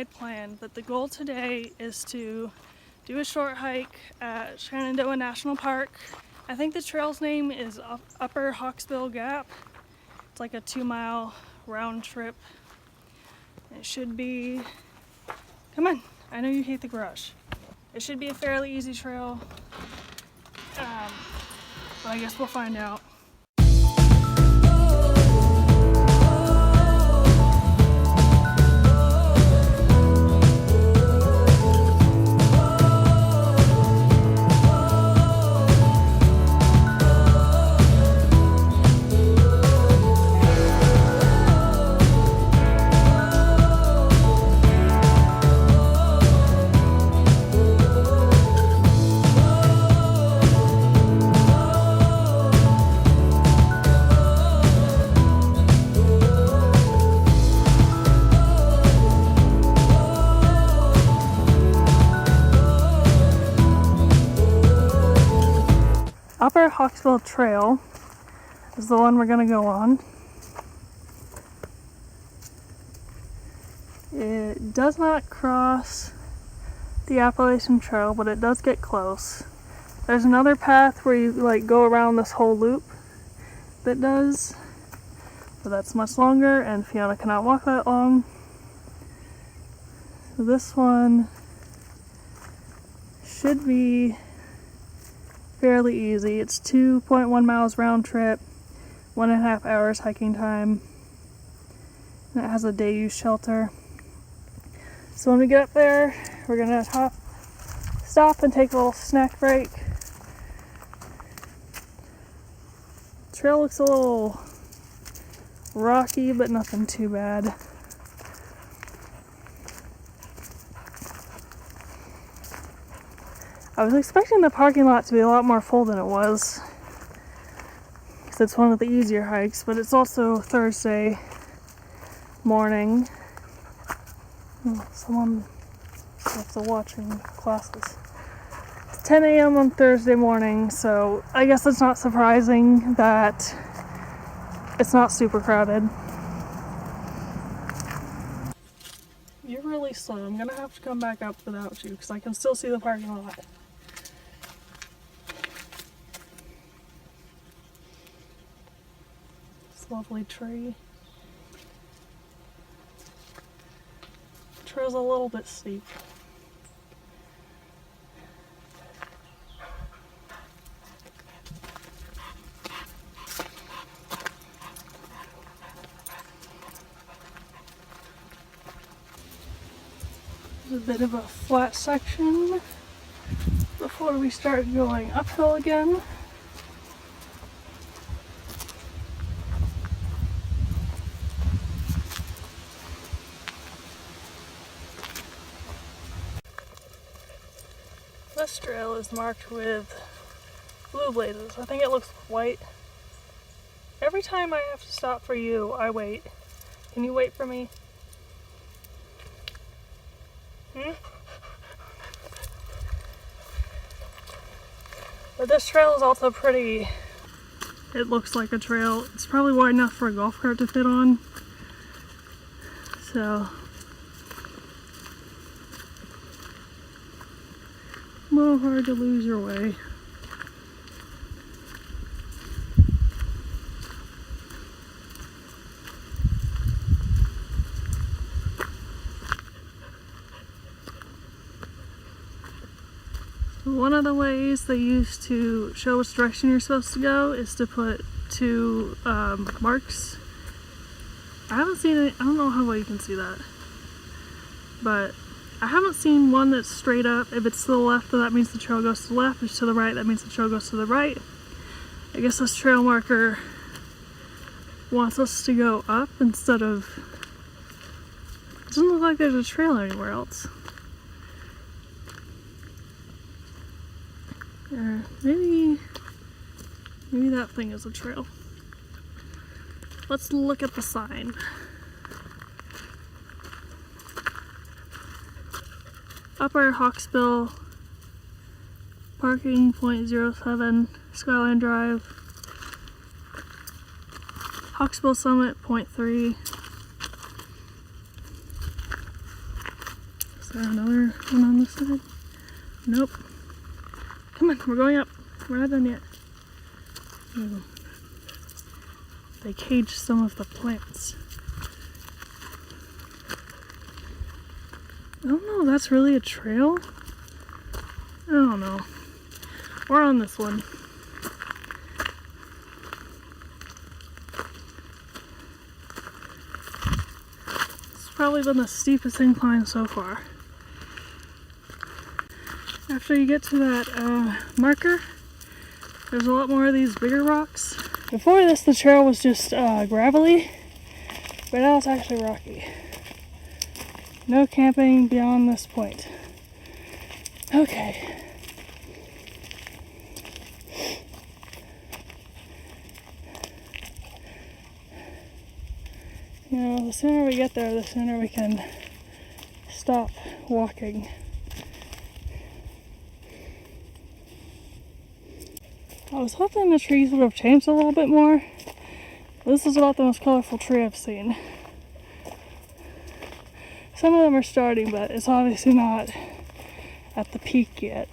had planned, but the goal today is to do a short hike at Shenandoah National Park. I think the trail's name is Upper Hawksbill Gap. It's like a 2-mile round trip. It should be, come on, I know you hate the garage. It should be a fairly easy trail, but I guess we'll find out. Upper Hawksbill Trail is the one we're going to go on. It does not cross the Appalachian Trail, but it does get close. There's another path where you like go around this whole loop that does, but that's much longer and Fiona cannot walk that long. So this one should be fairly easy. It's 2.1 miles round trip, 1.5 hours hiking time, and it has a day use shelter. So when we get up there, we're gonna stop and take a little snack break. The trail looks a little rocky, but nothing too bad. I was expecting the parking lot to be a lot more full than it was, because it's one of the easier hikes, but it's also Thursday morning. Someone has to watching classes. It's 10 a.m. on Thursday morning, so I guess it's not surprising that it's not super crowded. You're really slow. I'm gonna have to come back up without you, because I can still see the parking lot. Lovely tree. The trail's a little bit steep. There's a bit of a flat section before we start going uphill again. This trail is marked with blue blazes. I think it looks white. Every time I have to stop for you, I wait. Can you wait for me? But this trail is also pretty. It looks like a trail. It's probably wide enough for a golf cart to fit on. So a little hard to lose your way. One of the ways they use to show which direction you're supposed to go is to put two marks. I haven't seen it. I don't know how well you can see that, but I haven't seen one that's straight up. If it's to the left, then that means the trail goes to the left. If it's to the right, that means the trail goes to the right. I guess this trail marker wants us to go up instead of... It doesn't look like there's a trail anywhere else. Maybe that thing is a trail. Let's look at the sign. Upper Hawksbill Parking .07 Skyline Drive. Hawksbill Summit .3. there another one on this side? Nope. Come on, we're going up. We're not done yet. Ooh. They caged some of the plants. I don't know, that's really a trail? I don't know. We're on this one. It's probably been the steepest incline so far. After you get to that marker, there's a lot more of these bigger rocks. Before this, the trail was just gravelly, but now it's actually rocky. No camping beyond this point. Okay. You know, the sooner we get there, the sooner we can stop walking. I was hoping the trees would have changed a little bit more. This is about the most colorful tree I've seen. Some of them are starting, but it's obviously not at the peak yet.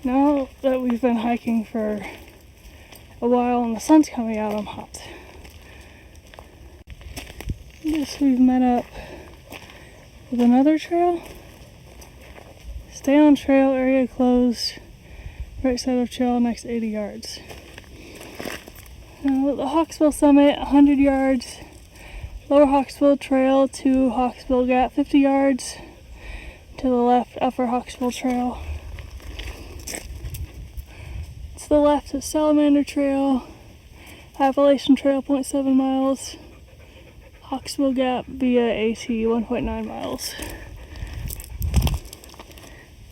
Now that we've been hiking for a while and the sun's coming out, I'm hot. I guess we've met up with another trail. Stay on trail, area closed. Right side of trail, next 80 yards. Now the Hawksbill summit, 100 yards. Lower Hawksbill trail to Hawksbill Gap, 50 yards. To the left, upper Hawksbill trail. To the left is Salamander Trail, Appalachian Trail, 0.7 miles. Hawksbill Gap via AT, 1.9 miles.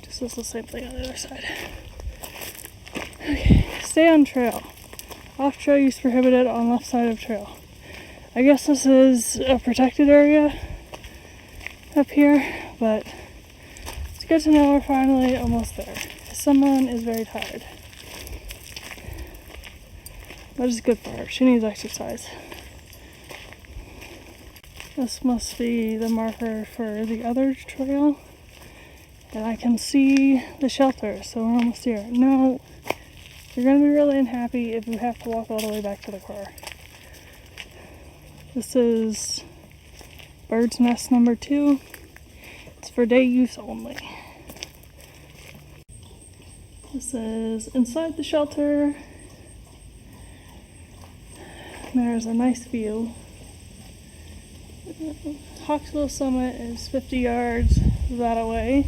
Just does the same thing on the other side. Okay, stay on trail. Off trail use prohibited on left side of trail. I guess this is a protected area up here, but it's good to know we're finally almost there. Someone is very tired. But it's good for her. She needs exercise. This must be the marker for the other trail. And I can see the shelter, so we're almost here. No, you're going to be really unhappy if you have to walk all the way back to the car. This is bird's nest number 2. It's for day use only. This is inside the shelter. There's a nice view. Hawksbill Summit is 50 yards that away.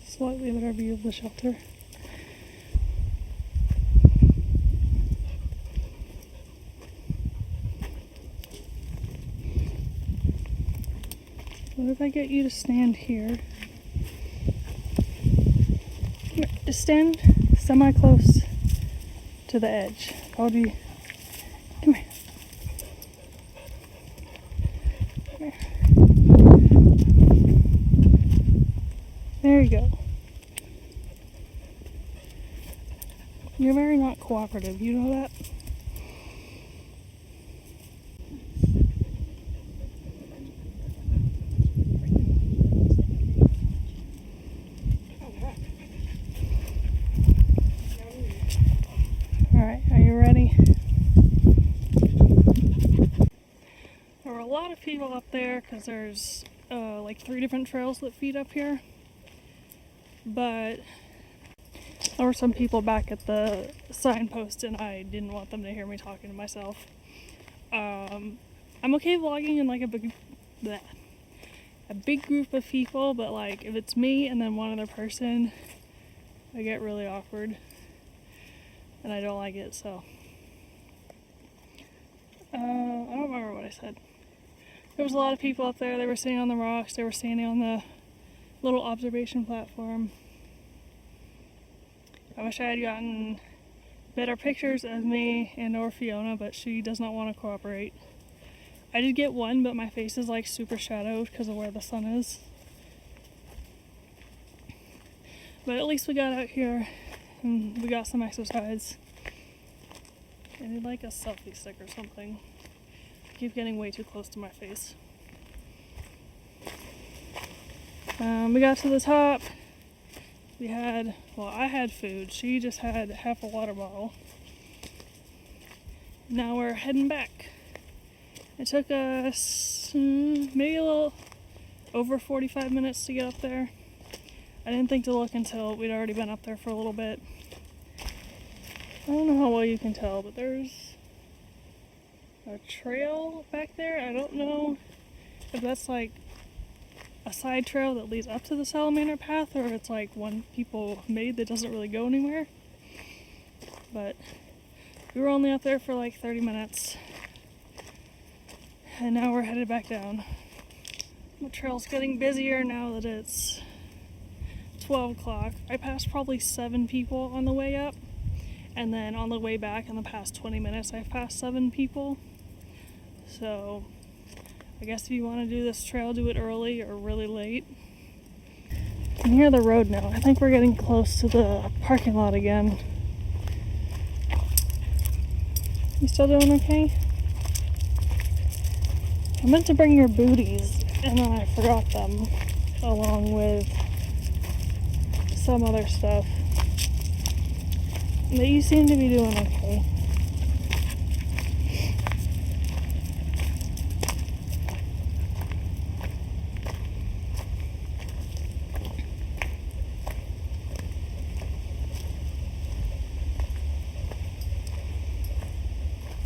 Slightly better view of the shelter. What if I get you to stand here? Just stand semi-close to the edge. That would be... Come here. Come here. There you go. You're very not cooperative, you know that? Alright, are you ready? There were a lot of people up there because there's like 3 different trails that feed up here. But there were some people back at the signpost and I didn't want them to hear me talking to myself. I'm okay vlogging in like a big group of people, but like if it's me and then one other person, I get really awkward and I don't like it, so I don't remember what I said. There was a lot of people up there. They were sitting on the rocks, they were standing on the little observation platform. I wish I had gotten better pictures of me and or Fiona, but she does not want to cooperate. I did get one, but my face is like super shadowed because of where the sun is. But at least we got out here and we got some exercise. I need like a selfie stick or something. I keep getting way too close to my face. We got to the top. I had food. She just had half a water bottle. Now we're heading back. It took us maybe a little over 45 minutes to get up there. I didn't think to look until we'd already been up there for a little bit. I don't know how well you can tell, but there's a trail back there. I don't know if that's like a side trail that leads up to the salamander path, or if it's like one people made that doesn't really go anywhere. But we were only up there for like 30 minutes, and now we're headed back down. The trail's getting busier now that it's 12 o'clock. I passed probably 7 people on the way up, and then on the way back in the past 20 minutes I've passed 7 people. So I guess if you want to do this trail, do it early or really late. I can hear the road now. I think we're getting close to the parking lot again. You still doing okay? I meant to bring your booties and then I forgot them, along with some other stuff. But you seem to be doing okay.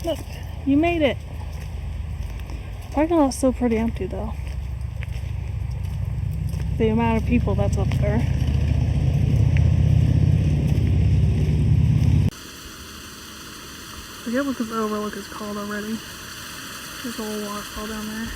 Look, you made it. The parking lot's still pretty empty though. The amount of people that's up there. I forget what this overlook is called already. There's a little waterfall down there.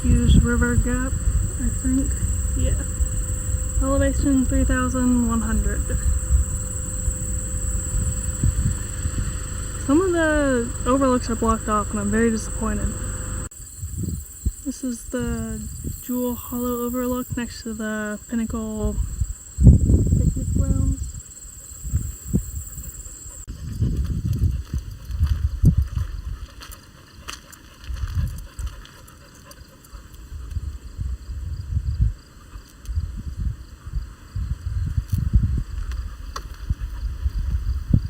Huge river gap, I think. Yeah. Elevation 3,100. Some of the overlooks are blocked off and I'm very disappointed. This is the Jewel Hollow overlook next to the Pinnacle picnic grounds.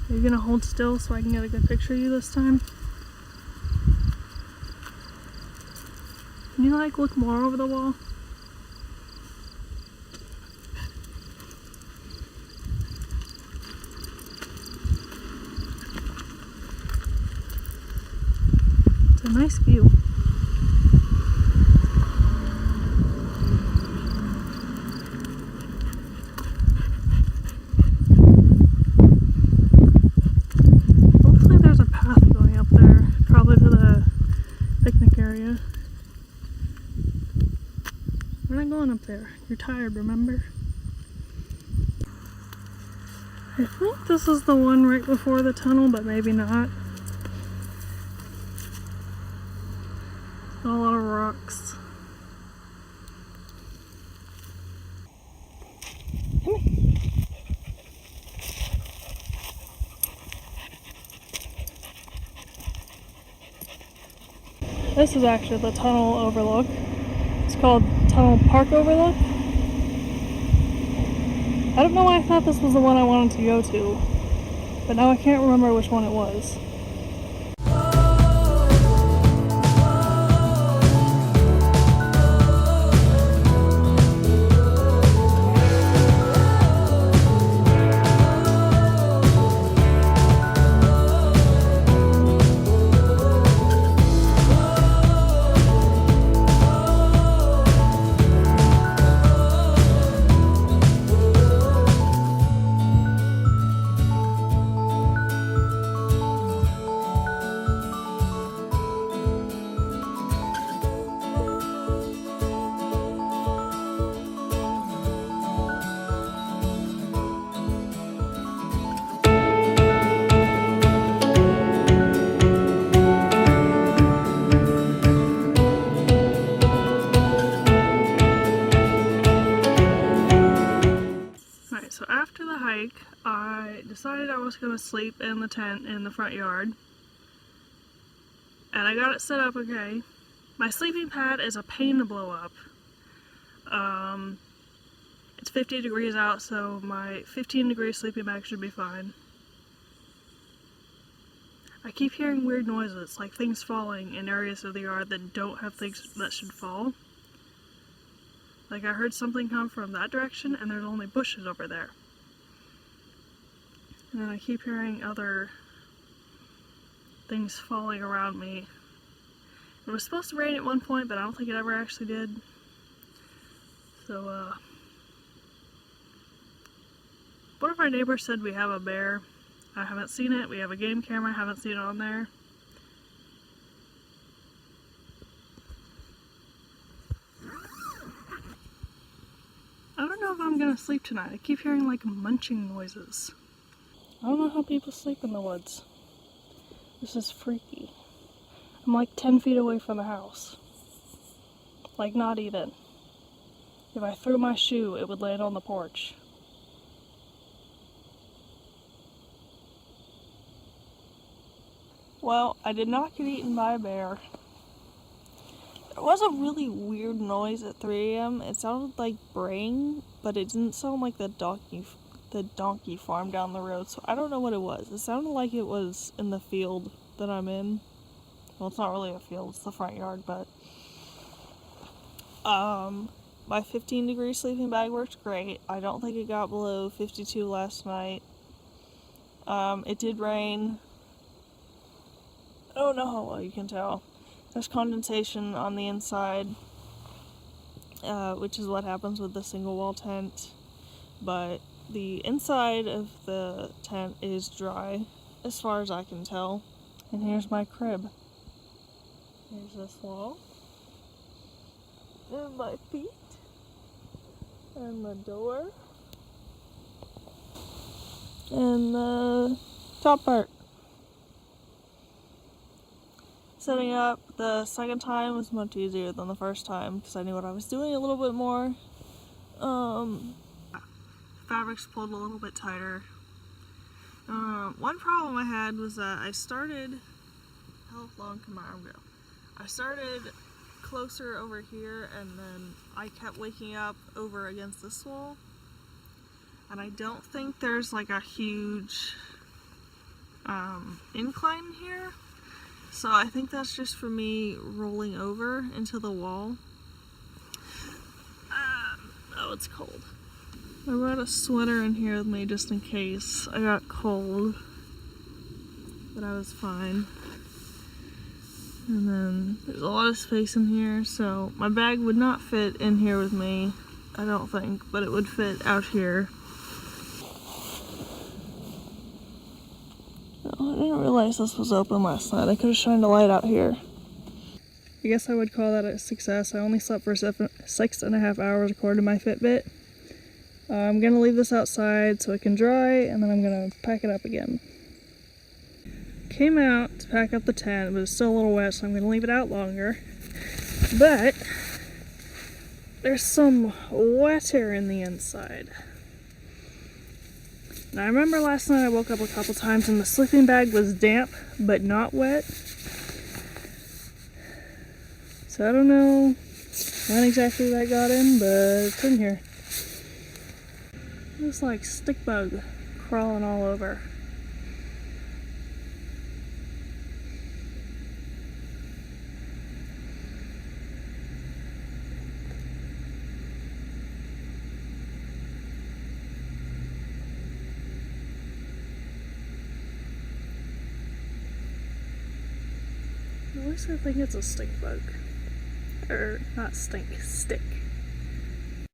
Are you gonna hold still so I can get a good picture of you this time? Can you like look more over the wall? It's a nice view. We're not going up there. You're tired, remember? I think this is the one right before the tunnel, but maybe not. Got a lot of rocks. Come here. This is actually the tunnel overlook. It's called Tunnel Park Overlook. I don't know why I thought this was the one I wanted to go to, but now I can't remember which one it was. go sleep in the tent in the front yard. And I got it set up okay. My sleeping pad is a pain to blow up. It's 50 degrees out, so my 15-degree sleeping bag should be fine. I keep hearing weird noises, like things falling in areas of the yard that don't have things that should fall. Like I heard something come from that direction and there's only bushes over there. And then I keep hearing other things falling around me. It was supposed to rain at one point, but I don't think it ever actually did. So, one of our neighbors said we have a bear. I haven't seen it. We have a game camera. I haven't seen it on there. I don't know if I'm gonna sleep tonight. I keep hearing like munching noises. I don't know how people sleep in the woods. This is freaky. I'm like 10 feet away from the house. Like not even. If I threw my shoe, it would land on the porch. Well, I did not get eaten by a bear. There was a really weird noise at 3 a.m. It sounded like braying, but it didn't sound like the donkey farm down the road, so I don't know what it was. It sounded like it was in the field that I'm in. Well, it's not really a field, it's the front yard, but my 15-degree sleeping bag worked great. I don't think it got below 52 last night. It did rain. I don't know how well you can tell. There's condensation on the inside, which is what happens with the single wall tent, but the inside of the tent is dry, as far as I can tell. And here's my crib. Here's this wall, and my feet, and the door, and the top part. Setting up the second time was much easier than the first time because I knew what I was doing a little bit more. Fabrics pulled a little bit tighter. One problem I had was that I started, how long can my arm go? I started closer over here and then I kept waking up over against this wall. And I don't think there's like a huge incline here. So I think that's just for me rolling over into the wall. Oh, it's cold. I brought a sweater in here with me just in case I got cold. But I was fine. And then there's a lot of space in here, so my bag would not fit in here with me, I don't think, but it would fit out here. I didn't realize this was open last night. I could have shined a light out here. I guess I would call that a success. I only slept for 6.5 hours according to my Fitbit. I'm going to leave this outside so it can dry, and then I'm going to pack it up again. Came out to pack up the tent, but it's still a little wet, so I'm going to leave it out longer. But there's some wetter in the inside. Now I remember last night I woke up a couple times and the sleeping bag was damp but not wet. So I don't know when exactly that got in, but it's in here. It's like stick bug crawling all over. At least I think it's a stink bug. Or not stink, stick.